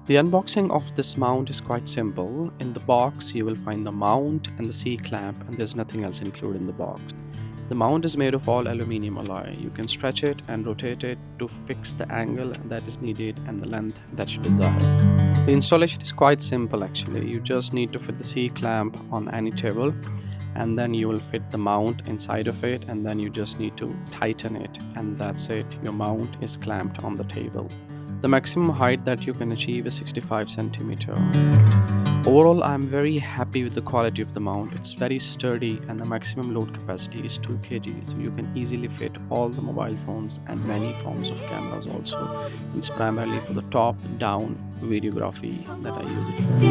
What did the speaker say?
The unboxing of this mount is quite simple. In the box, you will find the mount and the C clamp, and there's nothing else included in the box. The mount is made of all aluminum alloy. You can stretch it and rotate it to fix the angle that is needed and the length that you desire. The installation is quite simple actually. You just need to fit the C clamp on any table, and then you will fit the mount inside of it, and then you just need to tighten it, and that's it. Your mount is clamped on the table. The maximum height that you can achieve is 65 centimeter. Overall, I'm very happy with the quality of the mount. It's very sturdy and the maximum load capacity is 2 kg, so you can easily fit all the mobile phones and many forms of cameras also. It's primarily for the top-down videography that I use it for.